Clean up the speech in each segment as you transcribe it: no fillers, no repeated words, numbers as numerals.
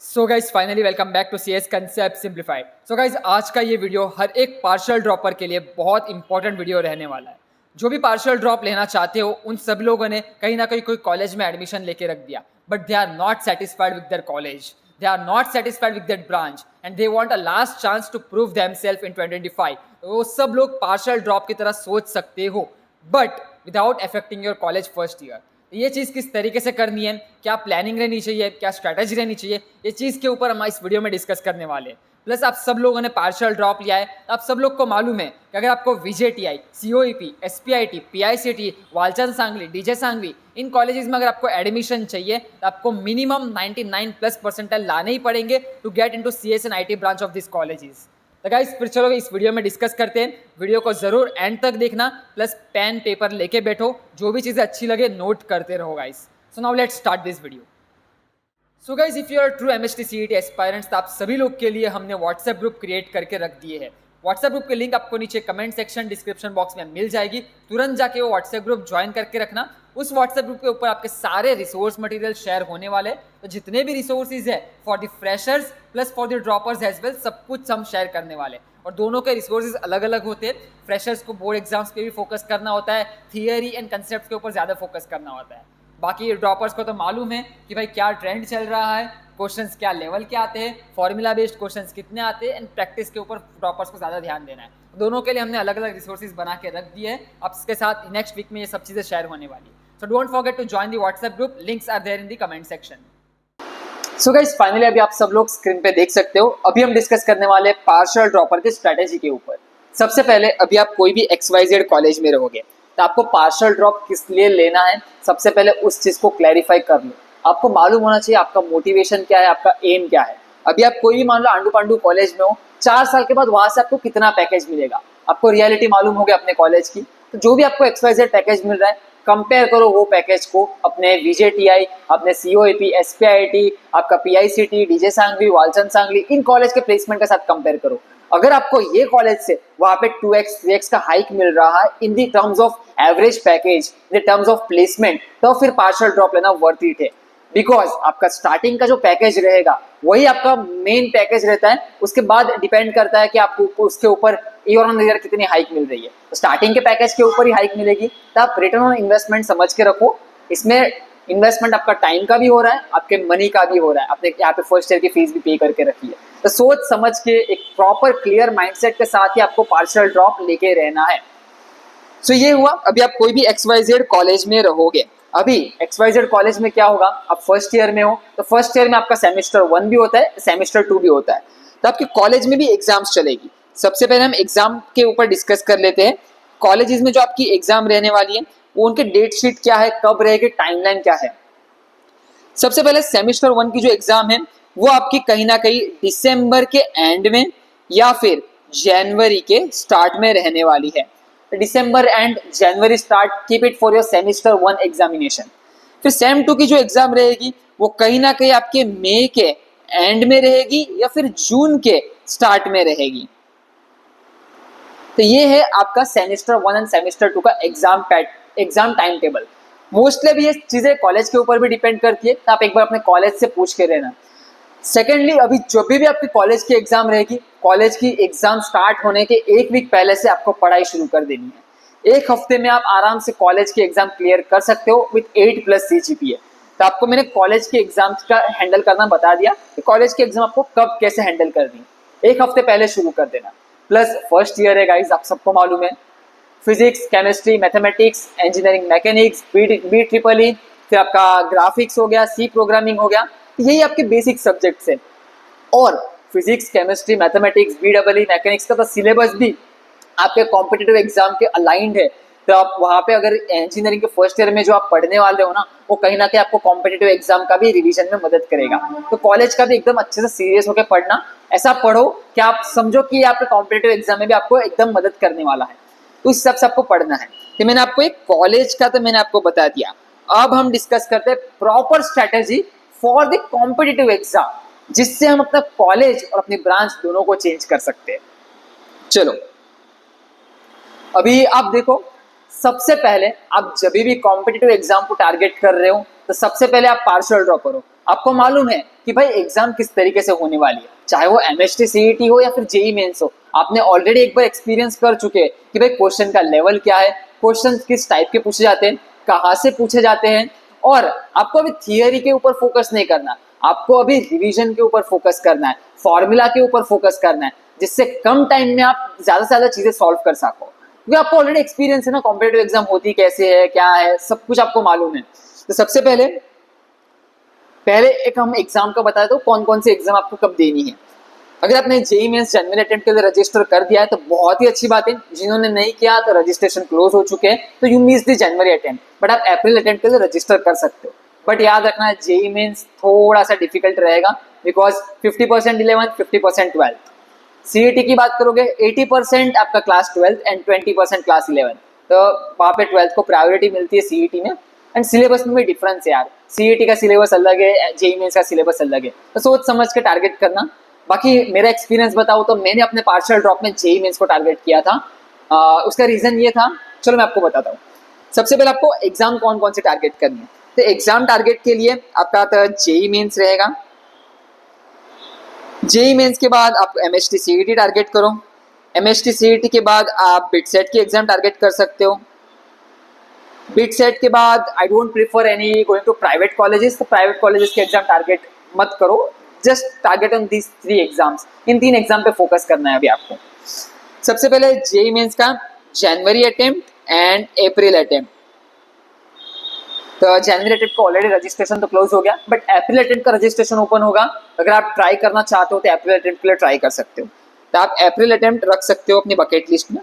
So guys finally welcome back to C S concept simplified. So guys आज का ये video हर एक partial dropper के लिए बहुत इंपॉर्टेंट वीडियो रहने वाला है। जो भी पार्शियल ड्रॉप लेना चाहते हो उन सब लोगों ने कहीं ना कहीं कोई कॉलेज में एडमिशन लेके रख दिया, but they are not satisfied with their college, they are not satisfied with their branch and they want a last chance to prove themselves in 2025। वो सब लोग पार्शियल ड्रॉप की तरह सोच सकते हो, but without affecting your college first year. ये चीज़ किस तरीके से करनी है, क्या प्लानिंग रहनी चाहिए, क्या स्ट्रैटेजी रहनी चाहिए, ये चीज़ के ऊपर हम इस वीडियो में डिस्कस करने वाले हैं। प्लस आप सब लोगों ने पार्शियल ड्रॉप लिया है, तो आप सब लोग को मालूम है कि अगर आपको VJTI, COEP, SPIT, PICT, Walchand Sangli, DJ Sanghvi इन कॉलेजेस में अगर आपको एडमिशन चाहिए तो आपको मिनिमम 99+ परसेंटाइल लाने ही पड़ेंगे to get into CS and IT branch of this colleges. तो गाइस फिर चलो इस वीडियो में डिस्कस करते हैं। वीडियो को जरूर एंड तक देखना, प्लस पेन पेपर लेके बैठो, जो भी चीज़ें अच्छी लगे नोट करते रहो guys. So now let's start this video. So guys if you are true MHT CET aspirants तो आप सभी लोग के लिए हमने व्हाट्सएप ग्रुप क्रिएट करके रख दिए हैं। व्हाट्सएप ग्रुप के लिंक आपको नीचे कमेंट सेक्शन डिस्क्रिप्शन बॉक्स में मिल जाएगी। तुरंत जाके वो व्हाट्सएप ग्रुप ज्वाइन करके रखना। उस व्हाट्सएप ग्रुप के ऊपर आपके सारे रिसोर्स मटेरियल शेयर होने वाले, तो जितने भी रिसोर्सेज है for the freshers plus for the droppers as well, सब कुछ हम शेयर करने वाले। और दोनों के रिसोर्सेज अलग अलग होते हैं। फ्रेशर्स को बोर्ड एग्जाम्स पे भी फोकस करना होता है, थियरी एंड कंसेप्ट के ऊपर ज़्यादा फोकस करना होता है। बाकी ड्रॉपर्स को तो मालूम है कि भाई क्या ट्रेंड चल रहा है, क्वेश्चंस क्या लेवल के आते हैं, फॉर्मूला बेस्ड क्वेश्चंस कितने आते हैं, एंड प्रैक्टिस के ऊपर ड्रॉपर्स को ज़्यादा ध्यान देना है। दोनों के लिए हमने अलग अलग रिसोर्सेज बना के रख दिए हैं। अब इसके साथ नेक्स्ट वीक में ये सब चीज़ें शेयर होने वाली है। So don't forget to join the WhatsApp group, links are there in the comment section. So guys finally अभी आप सब लोग स्क्रीन पे देख सकते हो, अभी हम डिस्कस करने वाले हैं पार्शियल ड्रॉपर की स्ट्रेटेजी के ऊपर। सबसे पहले अभी आप कोई भी XYZ कॉलेज में रहोगे तो आपको पार्शियल ड्रॉप किस लिए लेना है, सबसे पहले उस चीज को क्लैरिफाई कर लो। आपको मालूम होना चाहिए आपका मोटिवेशन क्या है, आपका एम क्या है। अभी आप कोई भी मान लो आंडू पांडू कॉलेज में हो, 4 साल के बाद वहां से आपको कितना पैकेज मिलेगा, आपको रियलिटी मालूम हो गया अपने कॉलेज की। तो जो भी आपको XYZ पैकेज मिल रहा है, कंपेयर करो वो पैकेज को अपने VJTI, अपने COEP, SPIT, आपका PICT, DJ Sangvi, Walchand Sangli in college के प्लेसमेंट के साथ कंपेयर करो। अगर आपको ये कॉलेज से वहां पे 2x 3x का हाइक मिल रहा है in the terms of average package, in the terms of placement, तो फिर पार्शियल ड्रॉप लेना वर्थ इट है। बिकॉज आपका स्टार्टिंग का जो पैकेज रहेगा वही आपका मेन पैकेज रहता है, उसके बाद डिपेंड करता है कि आपको उसके ऊपर ईयर ऑन ईयर कितनी हाइक मिल रही है। तो स्टार्टिंग के पैकेज के ऊपर ही हाइक मिलेगी, तो आप रिटर्न ऑन इन्वेस्टमेंट समझ के रखो। इसमें इन्वेस्टमेंट आपका टाइम का भी हो रहा है, आपके मनी का भी हो रहा है, आपने यहाँ पे फर्स्ट ईयर की फीस भी पे करके रखी है। तो सोच समझ के एक प्रॉपर क्लियर माइंडसेट के साथ ही आपको पार्शियल ड्रॉप लेके रहना है। सो ये हुआ, अभी आप कोई भी XYZ कॉलेज में रहोगे। अभी XYZ कॉलेज में क्या होगा, आप फर्स्ट ईयर में हो तो फर्स्ट ईयर में आपका सेमेस्टर 1 भी होता है, सेमेस्टर 2 भी होता है। तो आपके कॉलेज में भी एग्जाम्स चलेगी। सबसे पहले हम एग्जाम के ऊपर डिस्कस कर लेते हैं। कॉलेजेस में जो आपकी एग्जाम रहने वाली है वो उनके डेट शीट क्या है, कब रहेगी, टाइमलाइन क्या है। सबसे पहले सेमेस्टर 1 की जो एग्जाम है वो आपकी कहीं ना कहीं दिसंबर के एंड में या फिर जनवरी के स्टार्ट में रहने वाली है। दिसंबर एंड जनवरी start, keep it for your semester 1 examination. फिर सेम 2 की जो एग्जाम रहेगी वो कहीं ना कहीं आपके मई के एंड में रहेगी या फिर जून के स्टार्ट में रहेगी। तो ये है आपका सेमेस्टर 1 एंड सेमेस्टर 2 का एग्जाम टाइम टेबल। मोस्टली भी ये चीजें कॉलेज के ऊपर भी डिपेंड करती है, तो आप एक बार अपने कॉलेज से पूछ के रहना। सेकेंडली अभी जो भी आपकी कॉलेज की एग्जाम रहेगी, कॉलेज की एग्जाम स्टार्ट होने के 1 वीक पहले से आपको पढ़ाई शुरू कर देनी है। 1 हफ्ते में आप आराम से कॉलेज की एग्जाम क्लियर कर सकते हो विद 8+ CGPA। तो आपको मैंने कॉलेज के एग्जाम का हैंडल करना बता दिया कि कॉलेज की एग्जाम आपको कब कैसे हैंडल करनी है। 1 हफ्ते पहले शुरू कर देना। प्लस फर्स्ट ईयर है गाइज, आप सबको मालूम है, physics, chemistry, mathematics, engineering, mechanics, BEEE, फिर आपका ग्राफिक्स हो गया, C प्रोग्रामिंग हो गया, यही आपके बेसिक सब्जेक्ट्स हैं। और physics, chemistry, mathematics, BEE, mechanics का तो सिलेबस भी आपके कॉम्पिटिटिव एग्जाम के अलाइंड है। तो आप वहाँ पे अगर इंजीनियरिंग के फर्स्ट ईयर में जो आप पढ़ने वाले हो ना, वो कहीं ना कहीं आपको कॉम्पिटिटिव एग्जाम का भी रिवीजन में मदद करेगा। तो कॉलेज का भी एकदम अच्छे से सीरियस होकर पढ़ना, ऐसा पढ़ो कि आप समझो कि आपके कॉम्पिटिटिव एग्जाम में भी आपको एकदम मदद करने वाला है। तो इस हिसाब से आपको पढ़ना है। तो मैंने आपको एक कॉलेज का तो मैंने आपको बता दिया। अब हम डिस्कस करते हैं proper strategy for the competitive exam, जिससे हम अपना कॉलेज और अपनी ब्रांच दोनों को चेंज कर सकते हैं। चलो अभी आप देखो, सबसे पहले आप जब भी कॉम्पिटिटिव एग्जाम को टारगेट कर रहे हो तो सबसे पहले आप पार्शियल ड्रॉ करो। आपको मालूम है कि भाई एग्जाम किस तरीके से होने वाली है, चाहे वो एमएसटी सीईटी हो या फिर जेई मेंस हो, आपने ऑलरेडी एक बार एक्सपीरियंस कर चुके हैं कि भाई क्वेश्चन का लेवल क्या है, क्वेश्चन किस टाइप के पूछे जाते हैं, कहाँ से पूछे जाते हैं। और आपको अभी थियरी के ऊपर फोकस नहीं करना, आपको अभी रिवीजन के ऊपर फोकस करना है, फॉर्मूला के ऊपर फोकस करना है, जिससे कम टाइम में आप ज्यादा से ज्यादा चीजें सॉल्व कर सको, क्योंकि आपको ऑलरेडी एक्सपीरियंस है ना, कॉम्पिटेटिव एग्जाम होती कैसे है, क्या है, सब कुछ आपको मालूम है। तो सबसे पहले एक हम एग्जाम का बता दो कौन कौन से एग्जाम आपको कब देनी है। अगर आपने जेई मेंस जनवरी अटेम्प्ट के लिए रजिस्टर कर दिया है तो बहुत ही अच्छी बात है, जिन्होंने नहीं किया तो रजिस्ट्रेशन क्लोज हो चुके हैं, तो you miss the January attempt, but आप अप्रैल अटेम्प्ट के लिए रजिस्टर कर सकते हो। बट याद रखना जेई मेंस थोड़ा सा डिफिकल्ट रहेगा, बिकॉज 50% 11th 50% 12th। सीईटी की बात करोगे 80% आपका class 12th and 20% class 11th, तो वहाँ पे 12th को प्रायोरिटी मिलती है सीईटी में। एंड सिलेबस में भी डिफरेंस है यार, सीईटी का सिलेबस अलग है, जेई मेंस का सिलेबस अलग है, तो सोच समझ के टारगेट करना। बाकी मेरा एक्सपीरियंस बताऊँ तो मैंने अपने पार्शियल ड्रॉप में जेई मेंस को टारगेट किया था। उसका रीजन ये था, चलो मैं आपको बताता हूँ। सबसे पहले आपको एग्जाम कौन कौन से टारगेट करनी है, तो एग्जाम टारगेट के लिए आपका जेई मेंस रहेगा। जेई मेंस के बाद आप एमएसटी सीईटी टारगेट करो, एमएसटी सीईटी के बाद आप बिट सेट की एग्जाम टारगेट कर सकते हो। बिट सेट के बाद I don't prefer any going to private colleges, तो प्राइवेट कॉलेजेस के एग्जाम टारगेट मत करो, just target on these 3 exams, इन 3 एग्जाम पे फोकस करना है अभी आपको। सबसे पहले जेई मेंस का जनवरी अटेम्प्ट एंड अप्रैल अटेम्प्ट। तो जनवरी अटेम्प्ट का ऑलरेडी रजिस्ट्रेशन तो क्लोज हो गया, बट अप्रैल अटेम्प्ट का रजिस्ट्रेशन ओपन होगा। अगर आप ट्राई करना चाहते हो तो अप्रैल अटेम्प्ट के लिए ट्राई कर सकते हो, तो आप अप्रैल अटेम्प्ट रख सकते हो अपनी बकेट लिस्ट में।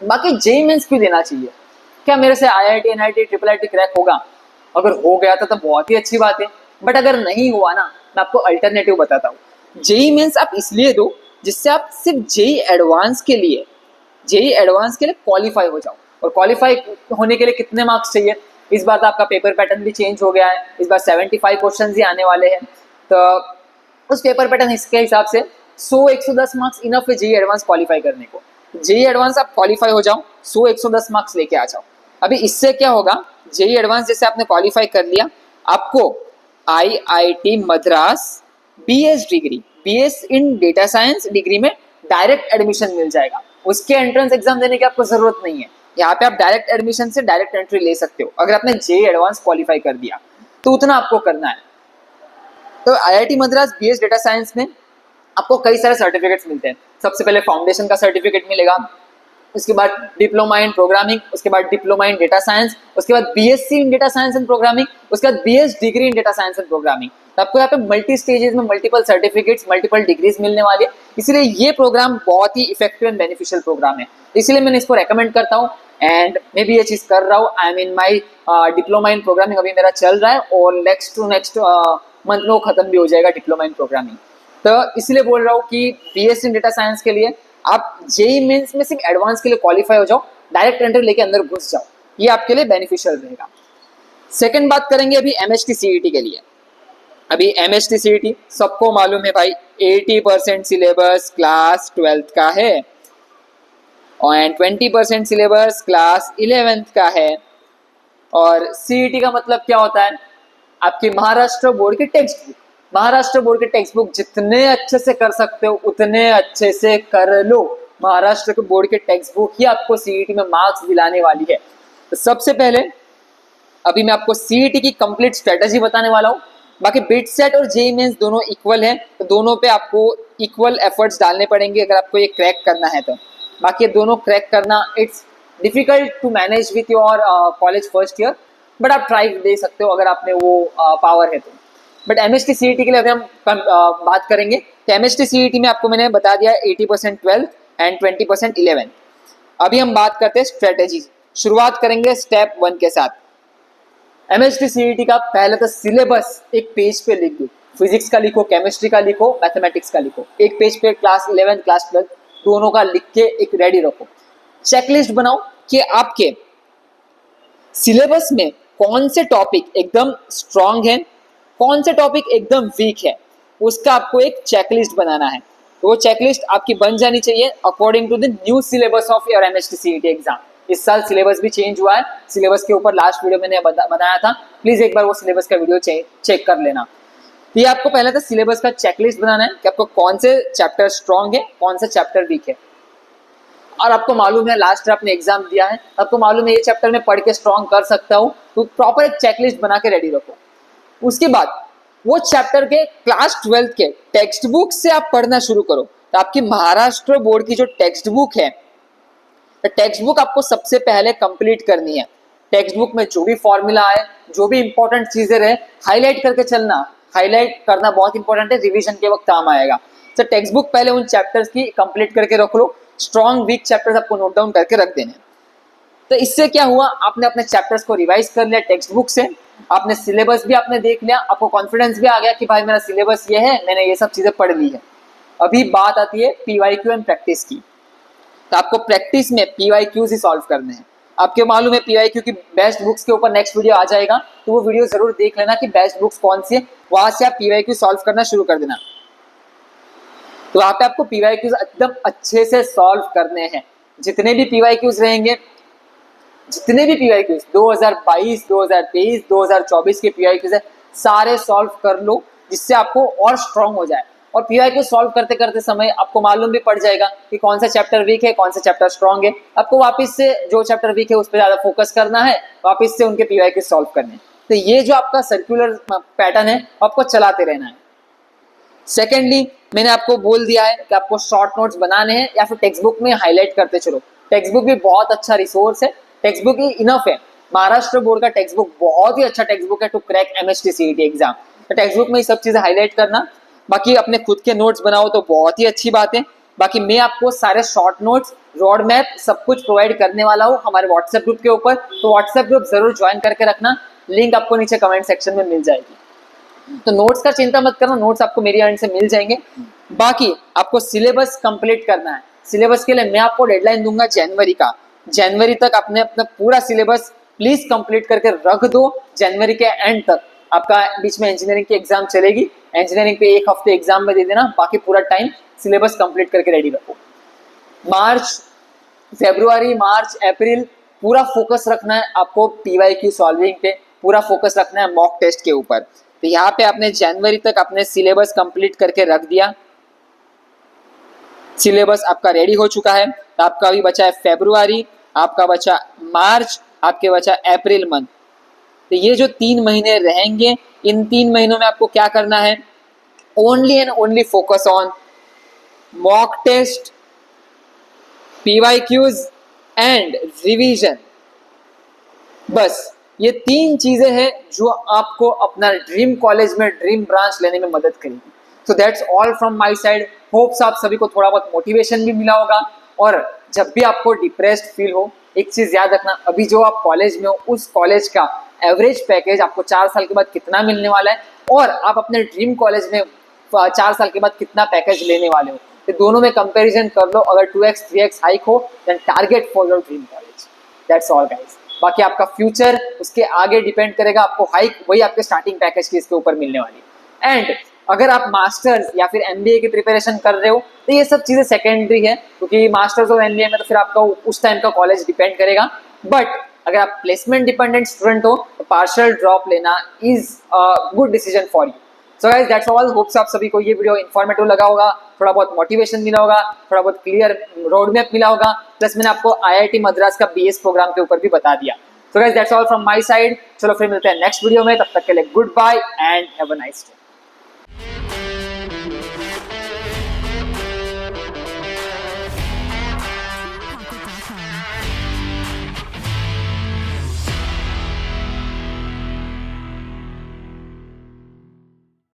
बाकी जेई मेंस क्यों देना चाहिए, क्या मेरे से IIT NIT triple IT crack होगा? अगर हो गया तो बहुत ही अच्छी बात है, बट अगर नहीं हुआ ना, मैं आपको अल्टरनेटिव बताता हूँ। जेई मेंस आप इसलिए दो जिससे आप सिर्फ जेई एडवांस के लिए क्वालिफाई हो जाओ। और क्वालिफाई होने के लिए कितने मार्क्स चाहिए? इस बार तो आपका पेपर पैटर्न भी चेंज हो गया है, इस बार 75 क्वेश्चन ही आने वाले हैं, तो उस पेपर पैटर्न के हिसाब से 100-110 मार्क्स इनफ है जेई एडवांस क्वालिफाई करने को। जेई एडवांस आप क्वालिफाई हो जाओ, 100-110 मार्क्स लेके आ जाओ। अभी इससे क्या होगा, जेई एडवांस जैसे आपने क्वालिफाई कर लिया, आपको IIT Madras BS degree, BS in data science degree में डायरेक्ट एडमिशन मिल जाएगा। उसके एंट्रेंस एग्जाम देने की आपको जरूरत नहीं है, यहाँ पे आप डायरेक्ट एडमिशन से डायरेक्ट एंट्री ले सकते हो। अगर आपने जेई एडवांस क्वालिफाई कर दिया तो उतना आपको करना है। तो IIT Madras BS data science में आपको कई सारे सर्टिफिकेट्स मिलते हैं। सबसे पहले फाउंडेशन का सर्टिफिकेट मिलेगा, उसके बाद डिप्लोमा इन प्रोग्रामिंग, उसके बाद डिप्लोमा इन डेटा साइंस, उसके बाद BSc in data science and programming, उसके बाद BS degree in data science and programming. तो आपको यहाँ पे मल्टी स्टेजेस में मल्टीपल सर्टिफिकेट्स, मल्टीपल डिग्रीज मिलने वाली है। इसलिए ये प्रोग्राम बहुत ही इफेक्टिव एंड बेनिफिशियल प्रोग्राम है, इसलिए मैंने इसको रेकमेंड करता हूँ। एंड मैं भी ये चीज़ कर रहा हूँ, I am in my diploma in programming, अभी मेरा चल रहा है और नेक्स्ट टू नेक्स्ट मंथ में वो खत्म भी हो जाएगा डिप्लोमा इन प्रोग्रामिंग। तो इसलिए बोल रहा हूँ कि बीएससी इन डेटा साइंस के लिए आप जेई मेंस में सिर्फ एडवांस के लिए क्वालिफाई हो जाओ, डायरेक्ट एंट्री लेके अंदर घुस जाओ, ये आपके लिए बेनिफिशियल रहेगा। सेकंड बात करेंगे अभी एमएसटी सीईटी के लिए। अभी एमएसटी सीईटी सबको मालूम है भाई, 80% सिलेबस क्लास 12th का है और 20% सिलेबस क्लास 11th का है। और सीईटी का मतलब क्या होता है, आपकी महाराष्ट्र बोर्ड की टेक्स्ट बुक। महाराष्ट्र बोर्ड के टेक्स्ट बुक जितने अच्छे से कर सकते हो उतने अच्छे से कर लो। महाराष्ट्र के बोर्ड के टेक्स्ट बुक ही आपको सीईटी में मार्क्स दिलाने वाली है। तो सबसे पहले अभी मैं आपको सीईटी की कंप्लीट स्ट्रेटजी बताने वाला हूँ। बाकी बिट सेट और जेई मेंस दोनों इक्वल है, तो दोनों पे आपको इक्वल एफर्ट्स डालने पड़ेंगे अगर आपको ये क्रैक करना है तो। बाकी ये दोनों क्रैक करना it's difficult to manage with your college first year, but आप ट्राई दे सकते हो अगर आपने वो पावर है तो। बट एमएसटी सीईटी के लिए अगर हम बात करेंगे तो एमएसटी सीईटी में आपको मैंने बता दिया 80% 12th एंड 20% 11th। अभी हम बात करते हैं स्ट्रेटेजी। शुरुआत करेंगे स्टेप 1 के साथ। एमएसटी सीईटी का पहले तो सिलेबस एक पेज पे लिख दो, फिजिक्स का लिखो, केमिस्ट्री का लिखो, मैथमेटिक्स का लिखो, एक पेज पे क्लास 11 क्लास 12 दोनों का लिख के एक रेडी रखो। चेकलिस्ट बनाओ कि आपके सिलेबस में कौन से टॉपिक एकदम स्ट्रांग है, कौन से टॉपिक एकदम वीक है, उसका आपको एक चेकलिस्ट बनाना है। तो वो चेकलिस्ट आपकी बन जानी चाहिए according to the new syllabus of your MST CET exam. इस साल सिलेबस भी चेंज हुआ है, सिलेबस के ऊपर लास्ट वीडियो मैंने बनाया था, प्लीज एक बार वो सिलेबस का वीडियो चेक कर लेना। तो ये आपको पहले तो सिलेबस का चेकलिस्ट बनाना है कि आपको कौन से चैप्टर स्ट्रॉन्ग है, कौन से चैप्टर वीक है। और आपको मालूम है लास्ट ईयर आपने एग्जाम दिया है, आपको मालूम है ये चैप्टर में पढ़ के स्ट्रॉन्ग कर सकता हूँ, तो प्रॉपर एक चेकलिस्ट बना के रेडी रखो। उसके बाद वो चैप्टर के क्लास 12 के टेक्स्ट बुक से आप पढ़ना शुरू करो। तो आपकी महाराष्ट्र बोर्ड की जो टेक्स्ट बुक है, तो टेक्स्ट बुक आपको सबसे पहले कंप्लीट करनी है। टेक्स्ट बुक में जो भी फॉर्मूला है, जो भी इंपॉर्टेंट चीजें रहे, हाईलाइट करके चलना। हाईलाइट करना बहुत इंपॉर्टेंट है, रिवीजन के वक्त काम आएगा। तो टेक्स्ट बुक पहले उन चैप्टर्स की कंप्लीट करके रख लो। स्ट्रॉन्ग वीक चैप्टर्स आपको नोट डाउन करके रख देने। तो इससे क्या हुआ, आपने अपने चैप्टर्स को रिवाइज कर लिया टेक्स्ट बुक से, आपने सिलेबस भी आपने देख लिया, आपको कॉन्फिडेंस भी आ गया कि भाई मेरा सिलेबस ये है, मैंने ये सब चीजें पढ़ ली है। अभी बात आती है पीवाईक्यू एंड प्रैक्टिस की। तो आपको प्रैक्टिस में पीवाईक्यूज ही सॉल्व करने हैं। आपके मालूम है पीवाईक्यू की बेस्ट बुक्स के ऊपर नेक्स्ट वीडियो आ जाएगा, तो वो वीडियो जरूर देख लेना कि बेस्ट बुक्स कौन सी है, वहां से आप पीवाईक्यू सॉल्व करना शुरू कर देना। तो वहां पे आपको पीवाईक्यूज एकदम अच्छे से सॉल्व करने हैं। जितने भी पीवाईक्यूज रहेंगे, जितने भी पीवाईक्यूज 2022, 2023, 2024 के पीवाईक्यूज है, सारे सॉल्व कर लो, जिससे आपको और स्ट्रांग हो जाए। और पीवाईक्यू सॉल्व करते करते समय आपको मालूम भी पड़ जाएगा कि कौन सा चैप्टर वीक है, कौन सा चैप्टर स्ट्रांग है। आपको वापस से जो चैप्टर वीक है उस पर ज्यादा फोकस करना है, वापस से उनके पीवाईक्यू सॉल्व करने हैं। तो ये जो आपका सर्कुलर पैटर्न है आपको चलाते रहना है। सेकेंडली, मैंने आपको बोल दिया है कि आपको शॉर्ट नोट्स बनाने हैं या फिर टेक्स्ट बुक में हाईलाइट करते चलो। टेक्स्ट बुक भी बहुत अच्छा रिसोर्स है, टेक्स्ट बुक ही इनफ है। महाराष्ट्र बोर्ड का टेक्स्ट बुक बहुत ही अच्छा टेक्स्ट बुक है to crack MHT CET exam. तो टेक्स्ट बुक में ये सब चीजें हाईलाइट करना, बाकी अपने खुद के नोट्स बनाओ तो बहुत ही अच्छी बात है। बाकी मैं आपको सारे शॉर्ट नोट्स, रोड मैप सब कुछ प्रोवाइड करने वाला हूँ हमारे व्हाट्सएप ग्रुप के ऊपर, तो व्हाट्सएप ग्रुप जरूर ज्वाइन करके रखना। लिंक आपको नीचे कमेंट सेक्शन में मिल जाएगी। तो नोट्स का चिंता मत करना, नोट्स आपको मेरी एंड से मिल जाएंगे। बाकी आपको सिलेबस कंप्लीट करना है। सिलेबस के लिए मैं आपको डेडलाइन दूंगा जनवरी का। जनवरी तक आपने अपना पूरा सिलेबस प्लीज कंप्लीट करके रख दो। जनवरी के एंड तक आपका बीच में इंजीनियरिंग की एग्जाम चलेगी, इंजीनियरिंग पे एक हफ्ते एग्जाम में दे देना, बाकी पूरा टाइम सिलेबस कंप्लीट करके रेडी रखो। फरवरी, मार्च, अप्रैल पूरा फोकस रखना है आपको पीवाईक्यू सॉल्विंग पे, पूरा फोकस रखना है मॉक टेस्ट के ऊपर। तो यहाँ पे आपने जनवरी तक अपने सिलेबस कंप्लीट करके रख दिया, सिलेबस आपका रेडी हो चुका है। तो आपका अभी बचा है फरवरी, आपका बचा मार्च, आपके बचा अप्रैल मंथ। तो ये जो 3 महीने रहेंगे, इन 3 महीनों में आपको क्या करना है, only and only focus on mock test, PYQs and revision. बस ये 3 चीजें हैं जो आपको अपना ड्रीम कॉलेज में ड्रीम ब्रांच लेने में मदद करेगी। So that's all from my side. Hopes आप सभी को थोड़ा बहुत मोटिवेशन भी मिला होगा। और जब भी आपको डिप्रेस्ड फील हो, एक चीज याद रखना, अभी जो आप कॉलेज में हो उस कॉलेज का एवरेज पैकेज आपको 4 साल के बाद कितना मिलने वाला है, और आप अपने ड्रीम कॉलेज में 4 साल के बाद कितना पैकेज लेने वाले हो, तो दोनों में कंपैरिजन कर लो। अगर 2x 3x हाइक हो then target for your dream college. That's all guys. बाकी आपका फ्यूचर उसके आगे डिपेंड करेगा, आपको हाइक वही आपके स्टार्टिंग पैकेज की इसके ऊपर मिलने वाली। एंड अगर आप मास्टर्स या फिर एमबीए की प्रिपरेशन कर रहे हो तो ये सब चीजें सेकेंडरी है, क्योंकि मास्टर्स और एमबीए में तो फिर आपका उस टाइम का कॉलेज डिपेंड करेगा। बट अगर आप प्लेसमेंट डिपेंडेंट स्टूडेंट हो तो पार्शियल ड्रॉप लेना is a good decision for you. So guys that's all. Hopes आप सभी को ये वीडियो इन्फॉर्मेटिव लगा होगा, थोड़ा बहुत मोटिवेशन मिला होगा, थोड़ा बहुत क्लियर रोड मैप मिला होगा। प्लस मैंने आपको आईआईटी मद्रास का बीएस प्रोग्राम के ऊपर भी बता दिया। So guys that's all from my side. चलो फिर मिलते हैं नेक्स्ट वीडियो में, तब तक के लिए good bye and have a nice day.